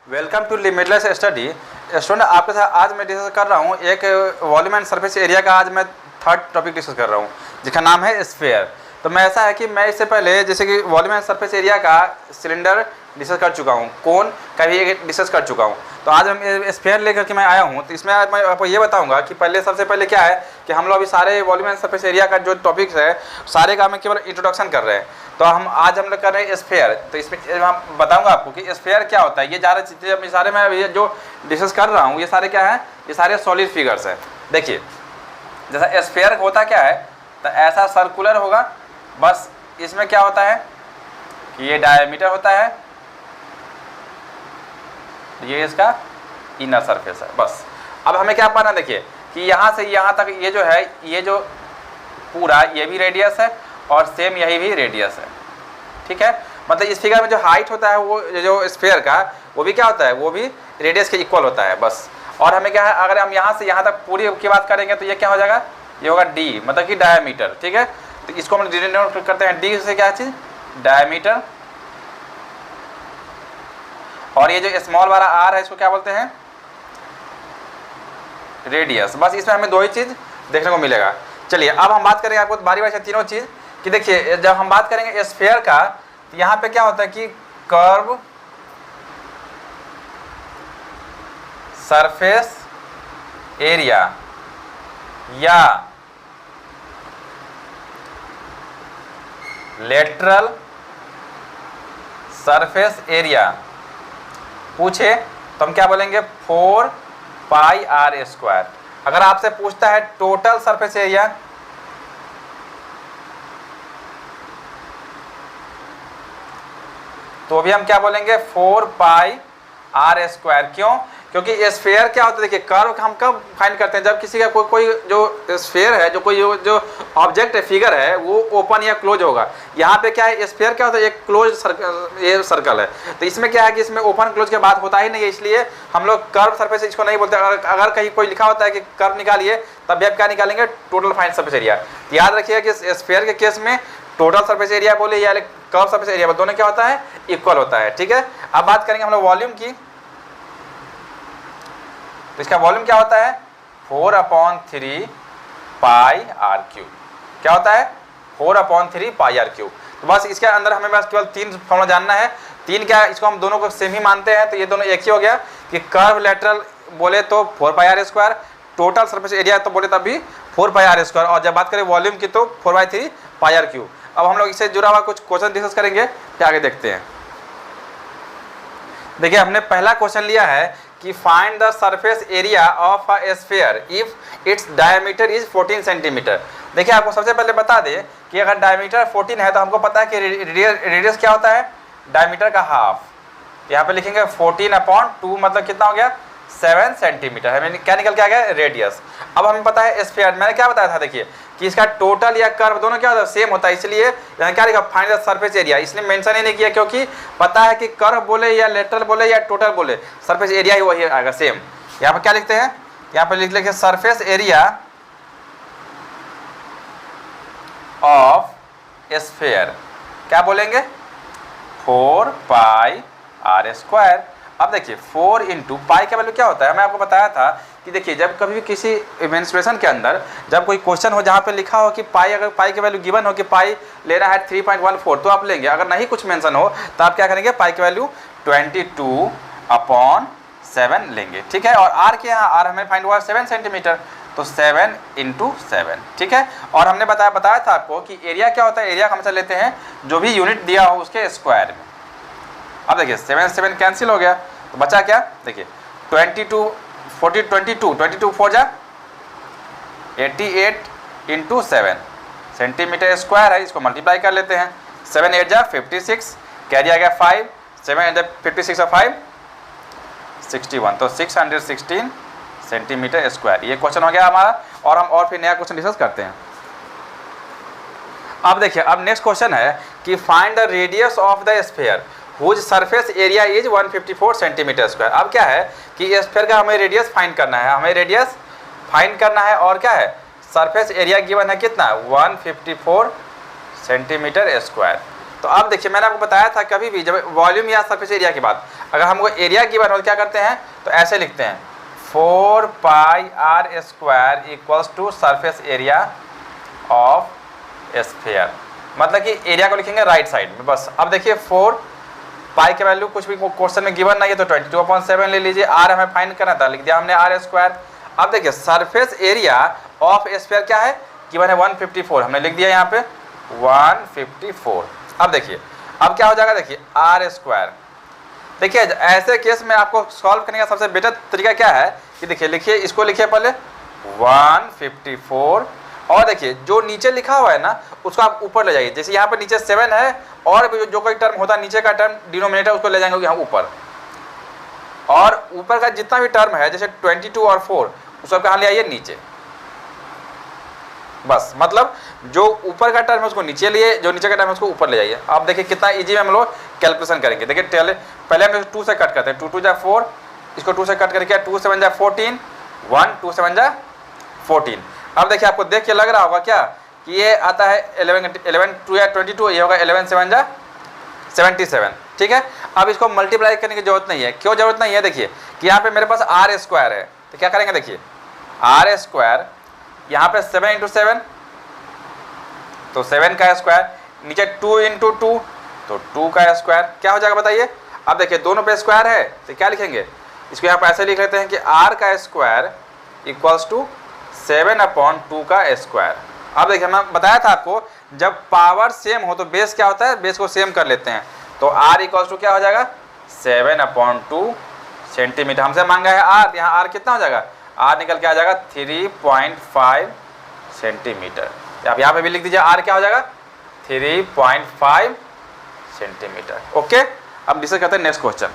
Welcome to limitless study. Student, आपके साथ आज मैं डिस्कस कर रहा हूँ एक वॉल्यूम एंड सरफेस एरिया का। आज मैं थर्ड टॉपिक डिस्कस कर रहा हूँ जिसका नाम है स्फीयर। तो मैं ऐसा है कि मैं इससे पहले जैसे कि वॉल्यूम एंड सरफेस एरिया का सिलेंडर डिस्कस कर चुका हूँ, कोन का भी डिस्कस कर चुका हूँ। तो आज हम स्फीयर लेकर के मैं आया हूँ। तो इसमें आज मैं आपको ये बताऊंगा कि सबसे पहले क्या है कि हम लोग अभी सारे वॉल्यूम एंड सरफेस एरिया का जो टॉपिक्स है सारे का मैं केवल इंट्रोडक्शन कर रहे हैं। तो आज हम लोग कर रहे हैं स्फीयर। तो इसमें मैं बताऊंगा आपको कि स्फीयर क्या होता है। ये ज़्यादा चीज़ें सारे मैं ये जो डिस्कस कर रहा हूँ ये सारे क्या है, ये सारे सॉलिड फिगर्स हैं। देखिए जैसा स्फीयर होता क्या है, तो ऐसा सर्कुलर होगा, बस इसमें क्या होता है कि ये डायमीटर होता है, ये इसका इनर सरफेस है बस। अब हमें क्या पाना, देखिए कि यहाँ से यहाँ तक ये जो है, ये जो पूरा ये भी रेडियस है और सेम यही भी रेडियस है, ठीक है। मतलब इस फिगर में जो हाइट होता है वो जो स्फीयर का वो भी क्या होता है, वो भी रेडियस के इक्वल होता है बस। और हमें क्या है, अगर हम यहाँ से यहाँ तक पूरी की बात करेंगे तो ये क्या हो जाएगा, ये होगा डी, मतलब कि डायमीटर, ठीक है। तो इसको हम डिनोट करते हैं डी से, क्या चीज़, डायमीटर। और ये जो स्मॉल वाला आर है इसको क्या बोलते हैं, रेडियस। बस इसमें हमें दो ही चीज़ देखने को मिलेगा। चलिए अब हम बात करेंगे आपको बारी बारी से तीनों चीज़ कि देखिए जब हम बात करेंगे स्फीयर का तो यहाँ पे क्या होता है कि कर्व, सरफेस एरिया या लेटरल सरफेस एरिया पूछे तो हम क्या बोलेंगे, 4 पाई आर स्क्वायर। अगर आपसे पूछता है टोटल सरफेस एरिया तो भी हम क्या बोलेंगे, 4 पाई आर स्क्वायर। क्यों? क्योंकि स्फीयर क्या होता है, देखिए कर्व हम कब फाइंड करते हैं, जब किसी का कोई जो स्फीयर है, जो कोई जो ऑब्जेक्ट है, फिगर है, वो ओपन या क्लोज होगा। यहाँ पे क्या है, स्फीयर क्या होता है, एक क्लोज सर्कल है। तो इसमें क्या है कि इसमें ओपन क्लोज के बात होता ही नहीं है, इसलिए हम लोग कर्व सरफेस इसको नहीं बोलते। अगर कहीं कोई लिखा होता है कि कर्व निकालिए तब भी आप क्या निकालेंगे, टोटल फाइंड सरफेस एरिया। याद रखिएगा कि स्फीयर के केस में टोटल सरफेस एरिया बोले या कर्व सरफेस एरिया बोले, दोनों क्या होता है, इक्वल होता है, ठीक है। अब बात करेंगे हम लोग वॉल्यूम की। तो इसका वॉल्यूम क्या होता है, 4/3 पाई आर क्यूब। क्या होता है, 4/3 पाई आर क्यूब। तो बस इसके अंदर हमें बस केवल 3 फॉर्मूला जानना है। 3 क्या है, इसको हम दोनों को सेम ही मानते हैं, तो ये दोनों एक ही हो गया कि कर्व लेटरल बोले तो 4 pi r square, total surface area तो बोले तब भी 4 पाई आर स्क्वायर, और जब बात करें वॉल्यूम की तो 4/3 पाई आर क्यूब। अब हम लोग इससे जुड़ा हुआ कुछ क्वेश्चन डिस्कस करेंगे, फिर आगे देखते हैं। देखिए हमने पहला क्वेश्चन लिया है कि find the surface area of a sphere if its diameter is 14 centimetre. देखिए आपको सबसे पहले बता दें कि अगर डायमीटर 14 है तो हमको पता है कि रेडियस क्या होता है, डायमीटर का हाफ। यहाँ पे लिखेंगे 14/2, मतलब कितना हो गया, 7 सेंटीमीटर। हमें क्या निकल के आ गया, रेडियस। अब हमें पता है स्फीयर, मैंने क्या बताया था, देखिए कि इसका टोटल या कर्व दोनों क्या होता है, सेम होता है। इसलिए यहाँ क्या लिखा, फाइंड द सरफेस एरिया, इसलिए मेंशन ही नहीं किया क्योंकि पता है कि कर्व बोले या लेटरल बोले या टोटल बोले, सरफेस एरिया ही वही आएगा, सेम। यहाँ पर क्या लिखते हैं, यहाँ पर लिख लेंगे सरफेस एरिया ऑफ स्फीयर, क्या बोलेंगे, 4 पाई आर स्क्वायर। अब देखिए 4 इंटू पाई का वैल्यू क्या होता है, मैं आपको बताया था कि देखिए जब कभी भी किसी मेंस्ट्रुएशन के अंदर जब कोई क्वेश्चन हो जहाँ पे लिखा हो कि पाई, अगर पाई की वैल्यू गिवन हो कि पाई लेना है 3.14 तो आप लेंगे। अगर नहीं कुछ मेंशन हो तो आप क्या करेंगे, पाई की वैल्यू 22/7 लेंगे, ठीक है। और आर के यहाँ आर हमें फाइंड हुआ 7 सेंटीमीटर, तो 7 इंटू 7, ठीक है। और हमने बताया था आपको कि एरिया क्या होता है, एरिया हमेशा लेते हैं जो भी यूनिट दिया हो उसके स्क्वायर में। अब देखिए 7 कैंसिल हो गया तो बचा क्या, देखिए 22 4 जा 88 इंटू 7 सेंटीमीटर स्क्वायर है, इसको मल्टीप्लाई कर लेते हैं। 7 8 जा 56, कैरी आ गया 5, 7 56 और 5 61, तो 616 सेंटीमीटर स्क्वायर। ये क्वेश्चन हो गया हमारा। और हम और फिर नया क्वेश्चन डिस्कस करते हैं। अब देखिए अब नेक्स्ट क्वेश्चन है कि find the radius of the sphere whose surface area is 154 centimetre square. अब क्या है कि स्फीयर का हमें रेडियस फाइंड करना है, और क्या है, सरफेस एरिया गिवन है कितना, 154 सेंटीमीटर स्क्वायर। तो अब देखिए मैंने आपको बताया था कभी भी जब वॉल्यूम या सरफेस एरिया की बात, अगर हमको एरिया गिवन हो तो क्या करते हैं, तो ऐसे लिखते हैं 4 pi r square equals to surface area of sphere, मतलब कि एरिया को लिखेंगे राइट साइड में बस। अब देखिए 4 पाई की वैल्यू कुछ भी क्वेश्चन में गिवन नहीं है तो 22/7 ले लीजिए, आर हमें फाइंड करना था, लिख दिया हमने आर स्क्वायर। अब देखिए सरफेस एरिया ऑफ स्फीयर क्या है, गिवन है 154, हमने लिख दिया यहाँ पे 154। अब देखिए अब क्या हो जाएगा, देखिए आर स्क्वायर। देखिए ऐसे केस में आपको सॉल्व करने का सबसे बेटर तरीका क्या है कि देखिए लिखिए, इसको लिखिए पहले 154 और देखिए जो नीचे लिखा हुआ है ना उसको आप ऊपर ले जाइए। जैसे यहाँ पर नीचे 7 है और जो कोई टर्म होता है नीचे का टर्म डिनोमिनेटर उसको ले जाएंगे यहाँ ऊपर, और ऊपर का जितना भी टर्म है जैसे 22 और 4 उसको कहाँ ले आइए, नीचे। बस मतलब जो ऊपर का टर्म है उसको नीचे लिए, जो नीचे का टर्म है उसको ऊपर ले जाइए। अब देखिए कितना इजी में हम लोग कैलकुलेशन करेंगे। देखिए पहले हम 2 से कट करते हैं, 2 2 जा 4, इसको 2 से कट करके 2 7 जा 14, 1 2 7 जा 14। अब देखिए आपको देख के लग रहा होगा क्या कि ये आता है 11 2 या 22, ये होगा 11 7 जा 77, ठीक है। अब इसको मल्टीप्लाई करने की जरूरत नहीं है, क्यों जरूरत नहीं है, देखिए कि यहाँ पे मेरे पास आर स्क्वायर है तो क्या करेंगे, देखिए आर स्क्वायर यहाँ पे 7 × 7 तो 7 का स्क्वायर, नीचे 2 × 2 तो 2 का स्क्वायर, क्या हो जाएगा बताइए। अब देखिए दोनों पे स्क्वायर है तो क्या लिखेंगे, इसको यहाँ पे ऐसे लिख लेते हैं कि r का स्क्वायर इक्वल्स टू 7/2 का स्क्वायर। अब देखिए मैं बताया था आपको जब पावर सेम हो तो बेस क्या होता है, बेस को सेम कर लेते हैं। तो r इक्वल्स टू क्या हो जाएगा 7/2 सेंटीमीटर। हमसे मांगा है r, यहाँ r कितना हो जाएगा, r निकल के आ जाएगा 3.5 सेंटीमीटर। आप यहाँ पे भी लिख दीजिए r क्या हो जाएगा 3.5 सेंटीमीटर। ओके, अब डिस्कस करते हैं नेक्स्ट क्वेश्चन।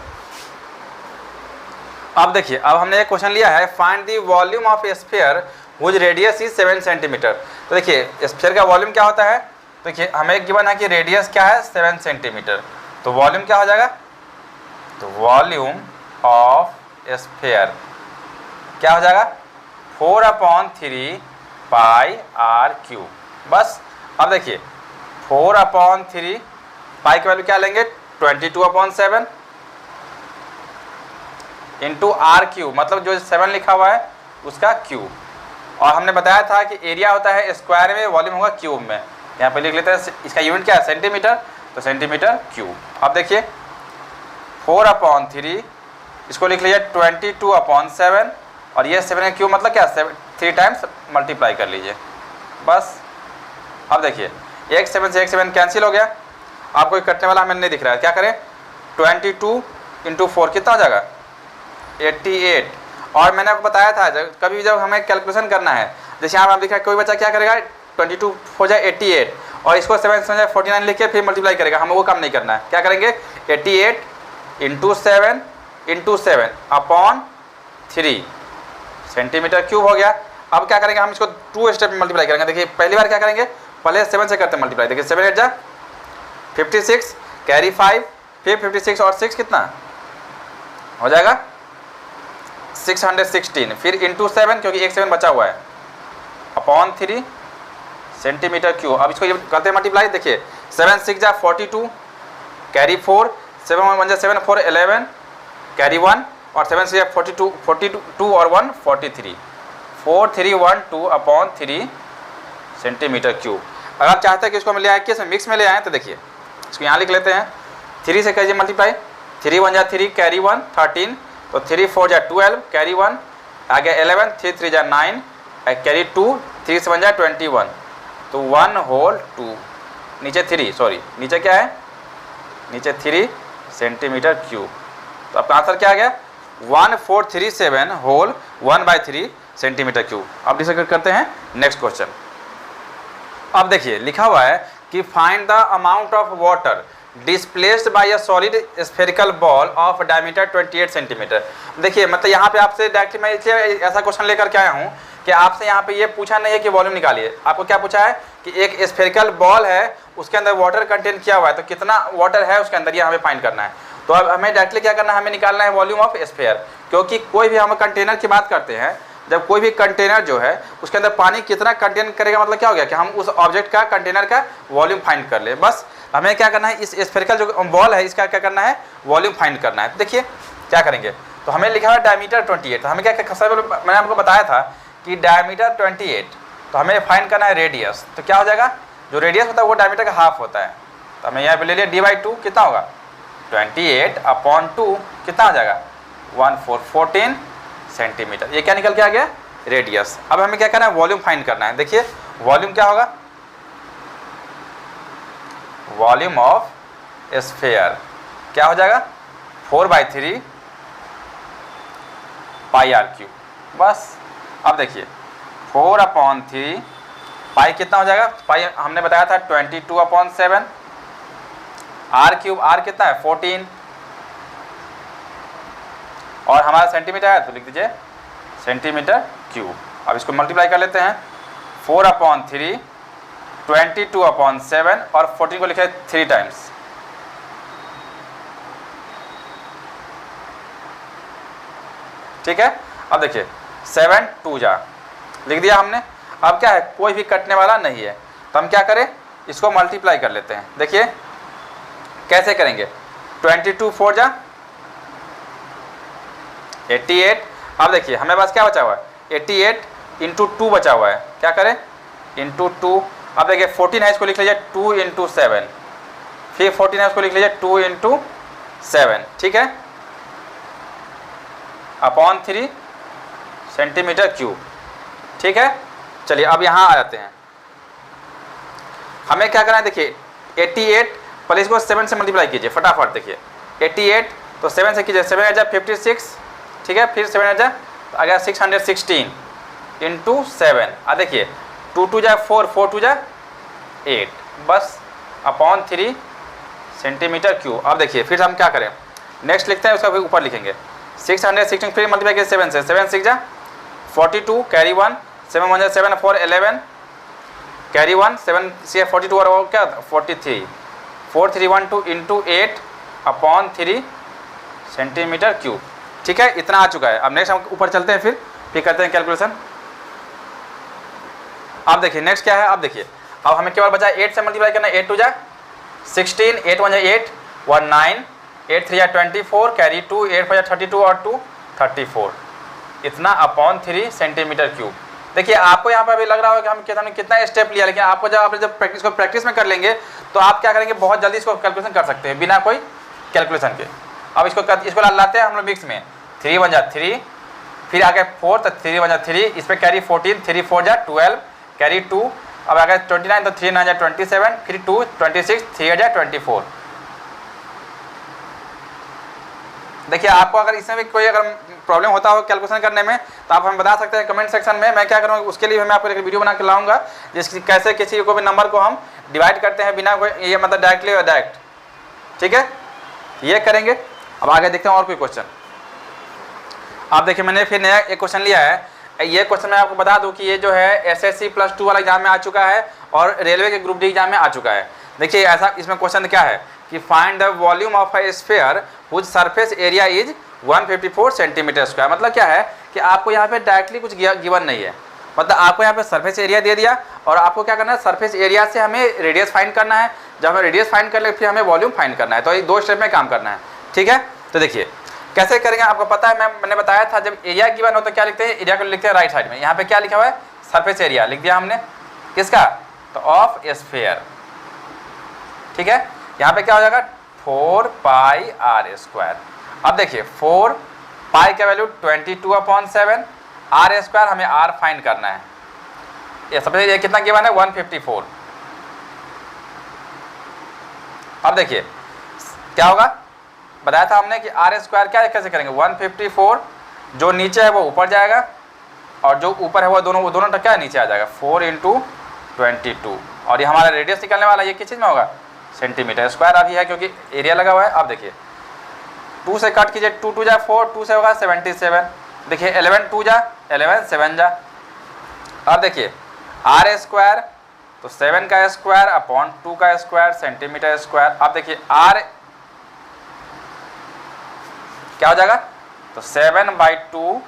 अब देखिए अब हमने एक क्वेश्चन लिया है, find the volume of sphere whose radius is 7 centimetre. तो देखिए स्फीयर का वॉल्यूम क्या होता है, देखिए हमें गिवन है कि रेडियस क्या है 7 सेंटीमीटर, तो वॉल्यूम क्या हो जाएगा, तो वॉल्यूम ऑफ स्फीयर क्या हो जाएगा 4/3 पाई आर क्यूब। बस अब देखिए 4/3 पाई की वैल्यू क्या लेंगे 22/7 इंटू आर क्यूब, मतलब जो 7 लिखा हुआ है उसका क्यूब। और हमने बताया था कि एरिया होता है स्क्वायर में, वॉल्यूम होगा क्यूब में। यहाँ पे लिख लेते हैं इसका यूनिट क्या है सेंटीमीटर, तो सेंटीमीटर क्यूब। अब देखिए 4/3 इसको लिख लीजिए 22/7 और ये 7 का क्यूब मतलब क्या 3 टाइम्स मल्टीप्लाई कर लीजिए बस। अब देखिए एक 7 से एक 7 कैंसिल हो गया, आपको कटने वाला हमें नहीं दिख रहा है, क्या करें 22 × 4 कितना हो जाएगा 88। और मैंने आपको बताया था कभी जब हमें कैलकुलेशन करना है, जैसे यहाँ आप दिख रहा है कोई बच्चा क्या करेगा 22 हो जाए 88 और इसको 7 से 49 लिख के फिर मल्टीप्लाई करेगा, हमें वो काम नहीं करना है। क्या करेंगे 88 × 7/3 सेंटीमीटर क्यूब हो गया। अब क्या करेंगे हम इसको 2 स्टेप में मल्टीप्लाई करेंगे। देखिए पहली बार क्या करेंगे, पहले 7 से करते हैं मल्टीप्लाई। देखिए 7 8 जा 56 कैरी 5 फिर 56 और 6 कितना हो जाएगा 616 फिर इंटू 7 क्योंकि एक 7 बचा हुआ है /3 सेंटीमीटर क्यूब। अब इसको ये करते हैं मल्टीप्लाई। देखिए 7 6 जा 42 कैरी 4 7 1 जा 7 4 11 कैरी 1 और 7 से 42 और 1 43 4312/3 सेंटीमीटर क्यूब। अगर आप चाहते हैं कि इसको हम ले आए किस मिक्स में ले आए तो देखिए इसको यहाँ लिख लेते हैं 3 से कीजिए मल्टीप्लाई 3 1 जा 3 कैरी 1 13 तो 3 4 जा 12 कैरी 1 आ गया 11 3 3 जा 9 कैरी 2 3 7 जा 21 तो 1 होल 2 नीचे 3 सॉरी नीचे क्या है नीचे 3 सेंटीमीटर क्यूब। तो आपका आंसर क्या आ गया 1437 होल 1/3 सेंटीमीटर क्यूब। अब डिस्कस करते हैं नेक्स्ट क्वेश्चन। अब देखिए लिखा हुआ है कि find the amount of water displaced by a solid spherical ball of diameter 28 centimetre. देखिए मतलब यहाँ पे आपसे डायरेक्टली मैं इसलिए ऐसा क्वेश्चन लेकर के आया हूँ कि आपसे यहाँ पे ये पूछा नहीं है कि वॉल्यूम निकालिए, आपको क्या पूछा है कि एक स्फेरिकल बॉल है उसके अंदर वाटर कंटेन किया हुआ है तो कितना वाटर है उसके अंदर ये हमें फाइंड करना है। तो अब हमें डायरेक्टली क्या करना है, हमें निकालना है वॉल्यूम ऑफ स्फेयर, क्योंकि कोई भी हम कंटेनर की बात करते हैं, जब कोई भी कंटेनर जो है उसके अंदर पानी कितना कंटेन करेगा मतलब क्या हो गया कि हम उस ऑब्जेक्ट का कंटेनर का वॉल्यूम फाइंड कर ले बस। हमें क्या करना है, इस स्फेरिकल जो बॉल है इसका क्या करना है, वॉल्यूम फाइंड करना है। देखिए क्या करेंगे, तो हमें लिखा हुआ है डायमीटर 28, तो हमें क्या मैंने आपको बताया था कि डायमीटर 28, तो हमें फाइंड करना है रेडियस। तो क्या हो जाएगा, जो रेडियस होता है वो डायमीटर का हाफ होता है, तो हमें यहाँ पे ले लिया d/2 कितना होगा 28/2 कितना आ जाएगा 1414 सेंटीमीटर। ये क्या निकल के आ गया, रेडियस। अब हमें क्या करना है, वॉल्यूम फाइंड करना है। देखिए वॉल्यूम क्या होगा, वॉल्यूम ऑफ स्फीयर क्या हो जाएगा 4/3 πr3 बस। अब देखिए 4/3 पाई कितना हो जाएगा, पाई हमने बताया था 22/7, r3 r कितना है 14, और हमारा सेंटीमीटर है तो लिख दीजिए सेंटीमीटर क्यूब। अब इसको मल्टीप्लाई कर लेते हैं, 4/3 22/7 और 14 को लिखे 3 टाइम्स, ठीक है। अब देखिए 7 2 जा लिख दिया हमने। अब क्या है, कोई भी कटने वाला नहीं है, तो हम क्या करें, इसको मल्टीप्लाई कर लेते हैं। देखिए कैसे करेंगे, 22 4 जा 88। अब देखिए हमें पास क्या बचा हुआ है, 88 × 2 बचा हुआ है, क्या करें × 2। अब देखिए 14 है, इसको लिख लीजिए 2 × 7, फिर 14 है, उसको लिख लीजिए 2 × 7, ठीक है, /3 सेंटीमीटर क्यूब, ठीक है। चलिए अब यहाँ आ जाते हैं, हमें क्या करना है, देखिए 88 पहले इसको 7 से मल्टीप्लाई कीजिए फटाफट। देखिए 88 तो 7 से कीजिए, 7 जा 56, ठीक है, फिर 7 जा तो आ गया 616 × 7। अब देखिए 2 2 जा 4, 4 2 जा 8, बस /3 सेंटीमीटर क्यूब। अब देखिए फिर हम क्या करें, नेक्स्ट लिखते हैं, उसका फिर ऊपर लिखेंगे 616, फिर मल्टीप्लाई कीजिए 7 से, 7 6 जा 42 कैरी 1, 7 1 जा 7 4 11 कैरी 1, 7 से 42 और वो क्या 43, 4312 × 8/3 सेंटीमीटर क्यूब, ठीक है। इतना आ चुका है। अब नेक्स्ट हम ऊपर चलते हैं, फिर करते हैं कैलकुलेशन। अब देखिए नेक्स्ट क्या है, अब देखिए अब हमें केवल बचा 8 से मल्टीप्लाई करना है, 8 2 जा 16, 8 1 जा 8 1 9, 8 3 जा 24 कैरी 2, 8 4 जा 32 और 2 34, इतना /3 सेंटीमीटर क्यूब। देखिए आपको यहाँ पर अभी लग रहा होगा कि हमने कितना स्टेप लिया, लेकिन आपको जब प्रैक्टिस में कर लेंगे तो आप क्या करेंगे, बहुत जल्दी इसको कैलकुलेशन कर सकते हैं बिना कोई कैलकुलेशन के। अब इसको लाते हैं हम लोग मिक्स में, 3 1 जा 3, फिर आ गए 4 तो 3 1 जा 3, इस पर कैरी 14, 3 4 जा 12 कैरी 2, अब आ गए 29 तो 3 9 जा 27, फिर 2 26, 3 जा 24। देखिए आपको अगर इसमें भी कोई अगर प्रॉब्लम होता हो कैलकुलेशन करने में तो आप हमें बता सकते हैं कमेंट सेक्शन में। मैं क्या करूँगा, उसके लिए मैं आपको एक वीडियो बना के लाऊंगा जिसकी कैसे किसी को भी नंबर को हम डिवाइड करते हैं बिना कोई ये मतलब डायरेक्टली और डायरेक्ट, ठीक है, ये करेंगे। अब आगे देखते हैं और कोई क्वेश्चन। आप देखिए मैंने फिर नया एक क्वेश्चन लिया है। ये क्वेश्चन मैं आपको बता दूं कि ये जो है SSC +2 वाला एग्जाम में आ चुका है और रेलवे के ग्रुप डी एग्जाम में आ चुका है। देखिए ऐसा इसमें क्वेश्चन क्या है कि find the volume of a sphere whose surface area is 154 centimetre square. मतलब क्या है कि आपको यहाँ पे डायरेक्टली कुछ गिवन नहीं है, मतलब आपको यहाँ पे सरफेस एरिया दे दिया और आपको क्या करना है, सरफेस एरिया से हमें रेडियस फाइंड करना है। जब हमें रेडियस फाइंड कर ले फिर हमें वॉल्यूम फाइंड करना है। तो ये 2 स्टेप में काम करना है, ठीक है। तो देखिए कैसे करेंगे, आपको पता है मैंने बताया था जब एरिया गिवन हो तो क्या लिखते हैं, एरिया को लिखते हैं राइट साइड में। यहाँ पे क्या लिखा हुआ है, सरफेस एरिया लिख दिया हमने, किसका, तो ऑफ स्फीयर, ठीक है। यहाँ पे क्या हो जाएगा 4πr²। अब देखिए 4 पाई का वैल्यू 22/7, r² हमें r फाइंड करना है। ये सबसे ये कितना गिवन है 154। अब देखिए क्या होगा, बताया था हमने कि r² क्या कैसे करेंगे, 154 जो नीचे है वो ऊपर जाएगा और जो ऊपर है वो दोनों क्या नीचे आ जाएगा, 4 × 22। और ये हमारा रेडियस निकलने वाला ये किस चीज़ में होगा, सेंटीमीटर स्क्वायर अभी है क्योंकि एरिया लगा हुआ है। अब देखिए 2 से कट कीजिए, 2 2 जा 4, 2 से होगा 77। देखिए 11 2 जा 11, 7 जा। अब देखिए r² तो 7 का स्क्वायर अपॉन 2 का स्क्वायर सेंटीमीटर स्क्वायर। अब देखिए r क्या हो जाएगा, तो 7/2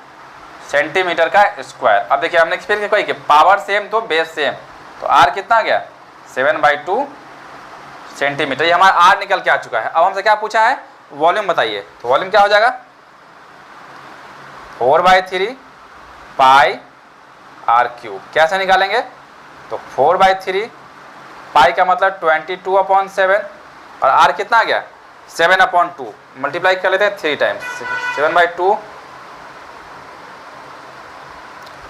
सेंटीमीटर का स्क्वायर। अब देखिए हमने फिर कोई कि पावर सेम तो बेस सेम, तो r कितना आ गया 7/2 सेंटीमीटर। ये हमारा आर निकल के आ चुका है। अब हमसे क्या पूछा है, वॉल्यूम बताइए। तो वॉल्यूम क्या हो जाएगा, 4/3 पाई आर क्यूब। कैसे निकालेंगे, तो 4/3 पाई का मतलब 22/7 और आर कितना आ गया 7/2, मल्टीप्लाई कर लेते हैं 3 टाइम्स 7/2।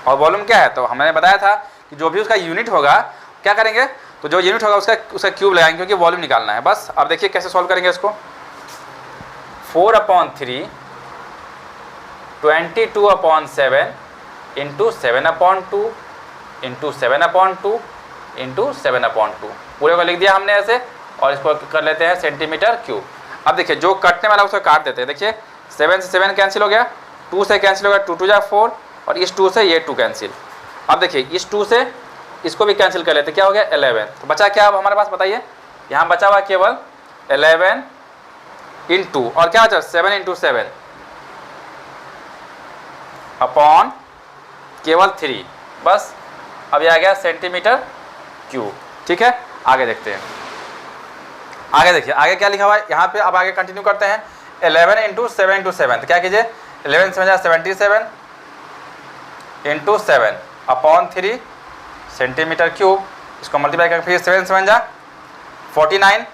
और वॉल्यूम क्या है, तो हमने बताया था कि जो भी उसका यूनिट होगा क्या करेंगे, तो जो यूनिट होगा उसका क्यूब लगाएंगे क्योंकि वॉल्यूम निकालना है बस। अब देखिए कैसे सॉल्व करेंगे इसको। 4/3 22/7 इंटू 7/2 इंटू 7/2 इंटू 7/2, पूरे को लिख दिया हमने ऐसे। और इसको कर लेते हैं सेंटीमीटर क्यूब। अब देखिए जो कटने वाला उसको काट देते हैं। देखिए 7 से 7 कैंसिल हो गया, 2 से कैंसिल हो गया, 2 2 जा 4 और इस 2 से ये 2 कैंसिल। अब देखिए इस 2 से इसको भी कैंसिल कर लेते, क्या हो गया 11। तो बचा क्या अब हमारे पास बताइए, यहाँ बचा हुआ केवल 11 इंटू और क्या बचा 7 इंटू 7 अपॉन केवल 3 बस। अब ये आ गया सेंटीमीटर क्यूब। ठीक है, आगे देखते हैं। आगे देखिए आगे क्या लिखा हुआ है यहाँ पे। अब आगे कंटिन्यू करते हैं। 11 इंटू 7 इंटू 7, तो क्या कीजिए 11 7 77 इंटू 7 अपॉन 3 सेंटीमीटर क्यूब। इसको मल्टीप्लाई करके फिर 7 7 जा 49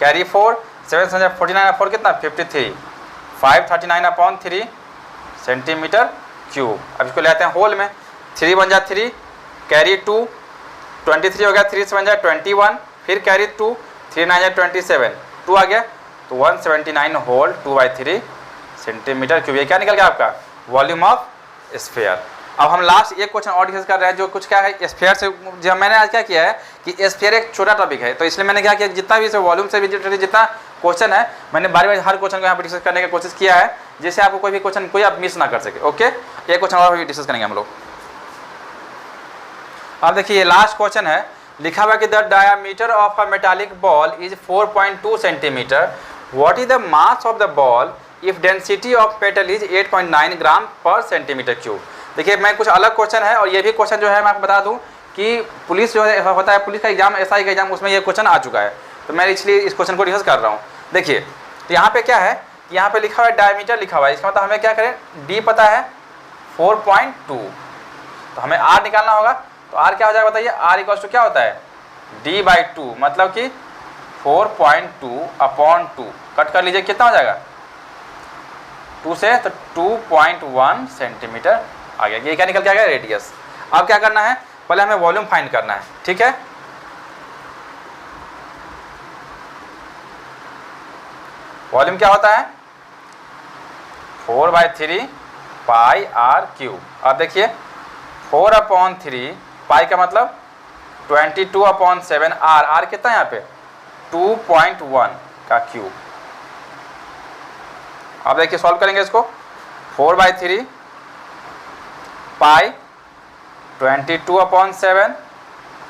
कैरी 4 7 7 जा 49 4 कितना 53 539 अपॉन 3 सेंटीमीटर क्यूब। अब इसको ले आते हैं होल में। 3 1 जा 3 कैरी 2 23 हो गया, 3 7 जा 21 फिर कैरी 2 3 9 जा 27 2 आ गया, तो 179 होल 2/3 सेंटीमीटर क्यूब। ये क्या निकल गया आपका वॉल्यूम ऑफ स्फीयर। अब हम लास्ट एक क्वेश्चन और डिस्कस कर रहे हैं जो कुछ क्या है स्फीयर से। जब मैंने आज क्या किया है कि स्फीयर एक छोटा टॉपिक है, तो इसलिए मैंने क्या किया जितना भी इसे वॉल्यूम से रिलेटेड जितना क्वेश्चन है मैंने बारी बारी हर क्वेश्चन को यहाँ पर डिस्कस करने की कोशिश किया है, जिससे आपको कोई भी क्वेश्चन कोई आप मिस ना कर सके। ओके, एक क्वेश्चन और भी डिस्कस करेंगे हम लोग। अब देखिए ये लास्ट क्वेश्चन है, लिखा हुआ कि the diameter of a metallic ball is 4.2 centimetre. What is the mass of the ball if density of metal is 8.9 ग्राम पर सेंटीमीटर क्यूब। देखिए मैं कुछ अलग क्वेश्चन है और ये भी क्वेश्चन जो है मैं आपको बता दूं कि पुलिस जो है होता है पुलिस का एग्जाम SI का एग्जाम, उसमें ये क्वेश्चन आ चुका है, तो मैं इसलिए इस क्वेश्चन को डिस्कस कर रहा हूँ। देखिए तो यहाँ पे क्या है, यहाँ पे लिखा हुआ है डायमीटर लिखा हुआ है, इसका मतलब हमें क्या करें D पता है 4.2, तो हमें R निकालना होगा। तो R क्या हो जाएगा बताइए, R इक्वल्स टू क्या होता है D/2, मतलब कि 4.2/2 कट कर लीजिए कितना हो जाएगा 2 से, तो 2.1 सेंटीमीटर आ गया। ये क्या निकल के आ गया रेडियस। अब क्या करना है, पहले हमें वॉल्यूम फाइंड करना है। ठीक है, वॉल्यूम क्या होता है 4/3 पाई आर क्यूब। अब देखिए 4/3 पाई का मतलब 22/7 आर, आर कितना है यहाँ पे 2.1 का क्यूब। अब देखिए सॉल्व करेंगे इसको, 4/3 पाई 22/7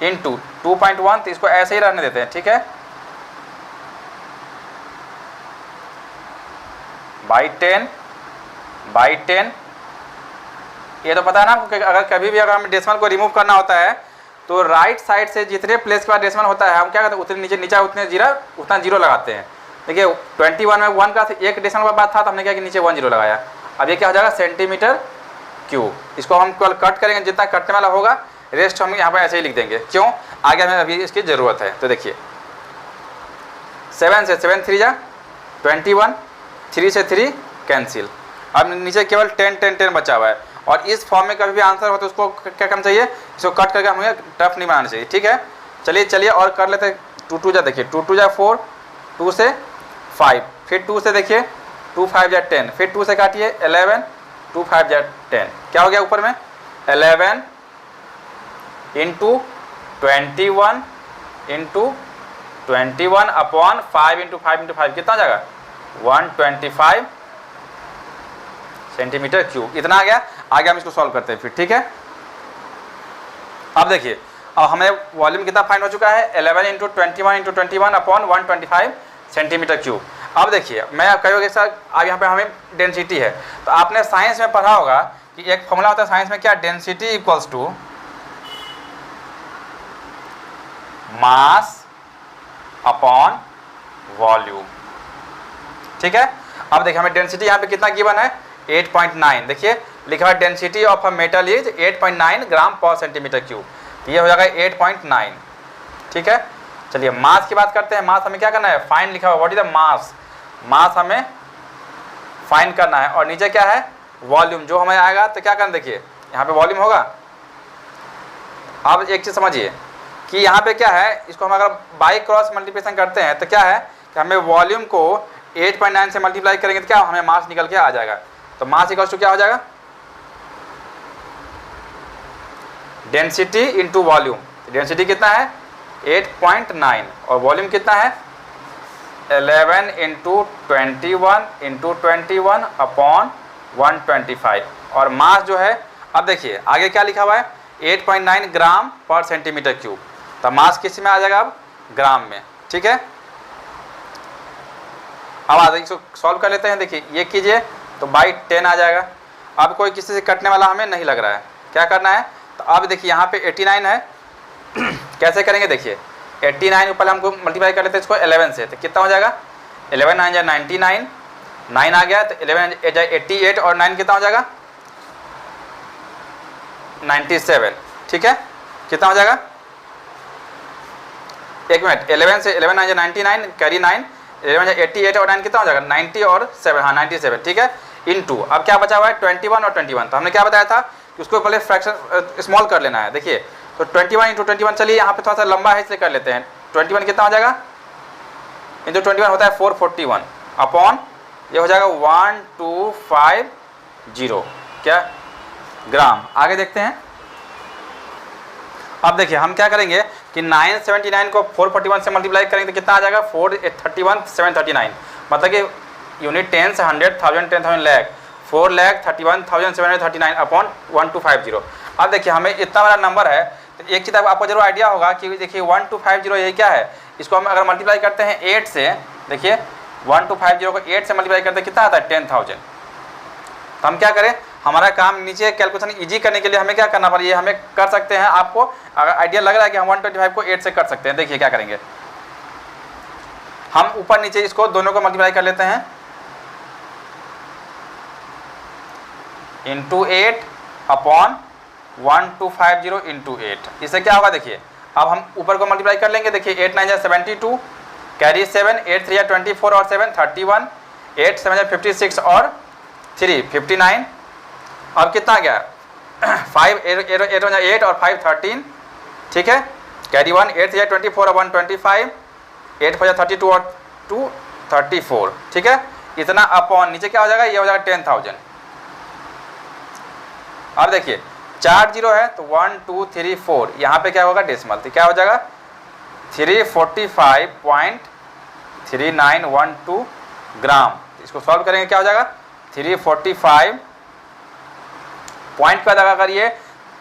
इंटू 2.1, तो इसको ऐसे ही रहने देते हैं। ठीक है, बाई 10 ये तो पता है ना आपको कि अगर कभी भी अगर हमें डेसिमल को रिमूव करना होता है तो राइट साइड से जितने प्लेस के बाद डेसिमल होता है हम क्या करते हैं उतने नीचे उतने उतना जीरो लगाते हैं। देखिए 21 में 1 का एक डेसिमल का बाद था तो हमने क्या कि नीचे 1 0 लगाया। अब ये क्या हो जाएगा सेंटीमीटर क्यूब। इसको हम कल कट करेंगे, जितना कटने वाला होगा रेस्ट हम यहाँ पर ऐसे ही लिख देंगे। क्यों, आगे हमें अभी इसकी ज़रूरत है। तो देखिए 7 से 7 3 जा 21, 3 से 3 कैंसिल। अब नीचे केवल 10 10 10 बचा हुआ है, और इस फॉर्म में कभी भी आंसर हो तो उसको क्या करना चाहिए, इसको कट करके हमें टफ नहीं बनाना चाहिए। ठीक है, चलिए और कर लेते हैं 2 2 जा, देखिए 2 2 जा 4, 2 से 5, फिर 2 से देखिए 2 5 जा 10, फिर 2 से काटिए 11, 2 5 जा 10, क्या हो गया ऊपर में 11 into 21 into 21 upon 5 into 5 into 5 कितना हो जाएगा 125 सेंटीमीटर क्यूब। इतना आ गया। आगे हम इसको सॉल्व करते हैं फिर। ठीक है, अब देखिए अब हमें वॉल्यूम कितना फाइंड हो चुका है 11 इंटू 21 अपॉन 125 सेंटीमीटर क्यूब। अब देखिए मैं कहोगे सर अब यहाँ पे हमें डेंसिटी है, तो आपने साइंस में पढ़ा होगा कि एक फॉर्मूला होता है साइंस में क्या, density equals to mass upon volume. ठीक है, अब देखिए हमें डेंसिटी यहाँ पे कितना गिवन है 8.9। देखिए लिखा है density of a metal is 8.9 ग्राम पर सेंटीमीटर क्यूब, तो ये हो जाएगा 8.9। ठीक है, चलिए मास की बात करते हैं। मास हमें क्या करना है, फाइंड लिखा हुआ व्हाट इज द मास, मास हमें फाइंड करना है। और नीचे क्या है वॉल्यूम, जो हमें आएगा तो क्या करना, देखिए यहाँ पे वॉल्यूम होगा। अब एक चीज़ समझिए कि यहाँ पे क्या है, इसको हम अगर बाई क्रॉस मल्टीप्लिकेशन करते हैं तो क्या है कि हमें वॉल्यूम को 8.9 से मल्टीप्लाई करेंगे तो क्या हमें मास निकल के आ जाएगा। तो मास इक्वल्स टू क्या हो जाएगा, डेंसिटी इंटू वॉल्यूम। डेंसिटी कितना है 8.9 और वॉल्यूम कितना है 11 इंटू 21 अपॉन 125 और मास जो है, अब देखिए आगे क्या लिखा हुआ है 8.9 ग्राम पर सेंटीमीटर क्यूब, तो मास किस में आ जाएगा अब ग्राम में। ठीक है, अब आगे इसको सॉल्व कर लेते हैं। देखिए ये कीजिए तो बाई 10 आ जाएगा। अब कोई किसी से कटने वाला हमें नहीं लग रहा है, क्या करना है, तो अब देखिए यहाँ पे 89 है कैसे करेंगे, देखिए 89 को पहले हमको मल्टीप्लाई कर लेते हैं इसको 11 से, तो कितना हो जाएगा 11 9 जाए 99, 9 आ गया तो 11 जाए 88 और 9 कितना हो जाएगा 97। ठीक है, कितना हो जाएगा, एक मिनट, 11 से 11 9 जाए 99 कैरी 9, 11 जाए 88 और 9 कितना हो जाएगा 90 और 7, हाँ 97। ठीक है, इनटू अब क्या बचा हुआ है 21 और 21, तो हमने क्या बताया था कि उसको पहले फ्रैक्शन स्मॉल कर लेना है। देखिए तो 21 इंटू 21, चलिए यहाँ पे थोड़ा सा लंबा है इसलिए कर लेते हैं। 21 कितना हो जाएगा इंटू 21 होता है 441 अपॉन ये हो जाएगा 1250 क्या ग्राम। आगे देखते हैं। अब देखिए हम क्या करेंगे कि 979 को 441 से मल्टीप्लाई करेंगे तो कितना आ जाएगा 431,739, मतलब कि यूनिट 10 से 100,000 10,000 लाख 4,31,739 अपॉन 1250। अब देखिए हमें इतना बड़ा नंबर है तो एक चीज़ आपको जरूर आइडिया होगा कि देखिए 1250 ये क्या है, इसको हम अगर मल्टीप्लाई करते हैं 8 से, देखिए 1250 को 8 से मल्टीप्लाई करते हैं कितना आता है 10,000। तो हम क्या करें, हमारा काम नीचे कैलकुलेशन इजी करने के लिए हमें क्या करना पड़ेगा, ये हमें कर सकते हैं। आपको अगर आइडिया लग रहा है कि हम 125 को 8 से कर सकते हैं, देखिए क्या करेंगे, हम ऊपर नीचे इसको दोनों को मल्टीप्लाई कर लेते हैं इंटू 8 अपॉन 1250 इंटू 8। इससे क्या होगा, देखिए अब हम ऊपर को मल्टीप्लाई कर लेंगे। देखिए 8 9 जा 72 कैरी 7, 8 3 जा 24 और 7 31, 8 7 जा 56 और 3 59। अब कितना आ गया 5 8 8 और 5 13। ठीक है, कैरी 1 8 3 जा 24 और 125, 8 4 जा 32 और 2 34। ठीक है, इतना अपॉन नीचे क्या हो जाएगा, ये हो जाएगा 10,000। अब देखिए 4 जीरो है तो 1 2 3 4, यहाँ पे क्या होगा डेसिमल, तो क्या हो जाएगा 345.3912 ग्राम। इसको सॉल्व करेंगे क्या हो जाएगा 345 पॉइंट का जगह अगर ये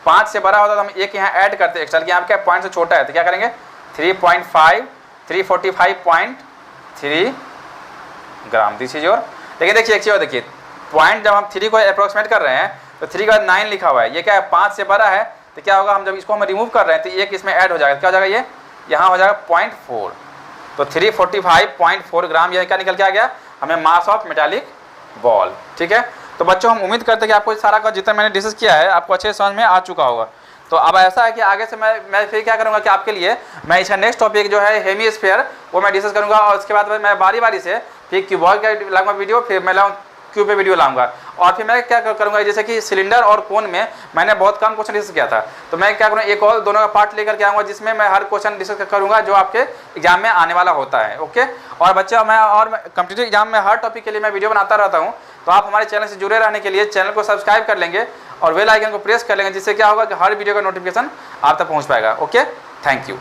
5 से बड़ा होता तो हम एक यहाँ ऐड करते एक्स्ट्रा, यहाँ पे क्या पॉइंट से छोटा है तो क्या करेंगे 345.3 ग्राम दिस इज योर। लेकिन देखिए एक चीज़ और देखिए, पॉइंट जब हम 3 को अप्रोक्सीमेट कर रहे हैं तो 3 के बाद 9 लिखा हुआ है, ये क्या है 5 से बड़ा है तो क्या होगा, हम जब इसको हम रिमूव कर रहे हैं तो एक इसमें ऐड हो जाएगा, क्या हो जाएगा ये यहाँ हो जाएगा 0.4। तो 345.4 ग्राम यह क्या निकल के आ गया हमें मास ऑफ मेटालिक बॉल। ठीक है, तो बच्चों हम उम्मीद करते हैं कि आपको सारा का जितना मैंने डिस्कस किया है आपको अच्छे समझ में आ चुका होगा। तो अब ऐसा है कि आगे से मैं फिर क्या करूँगा कि आपके लिए मैं इसका नेक्स्ट टॉपिक जो है हेमिस्फीयर वो मैं डिस्कस करूँगा, और उसके बाद मैं बारी बारी से फिर क्यूबॉइड का लाऊंगा वीडियो, फिर मैं लाऊँ क्यूब पे वीडियो लाऊंगा, और फिर मैं क्या करूँगा जैसे कि सिलेंडर और कोन में मैंने बहुत कम क्वेश्चन डिस्कस किया था, तो मैं क्या करूँगा एक और दोनों का पार्ट लेकर के आऊँगा जिसमें मैं हर क्वेश्चन डिस्कस करूँगा जो आपके एग्जाम में आने वाला होता है। ओके, और बच्चे मैं और कॉम्पिटिटिव एग्जाम में हर टॉपिक के लिए मैं वीडियो बनाता रहता हूँ, तो आप हमारे चैनल से जुड़े रहने के लिए चैनल को सब्सक्राइब कर लेंगे और बेल आइकन को प्रेस कर लेंगे, जिससे क्या होगा कि हर वीडियो का नोटिफिकेशन आप तक पहुँच पाएगा। Okay, thank you.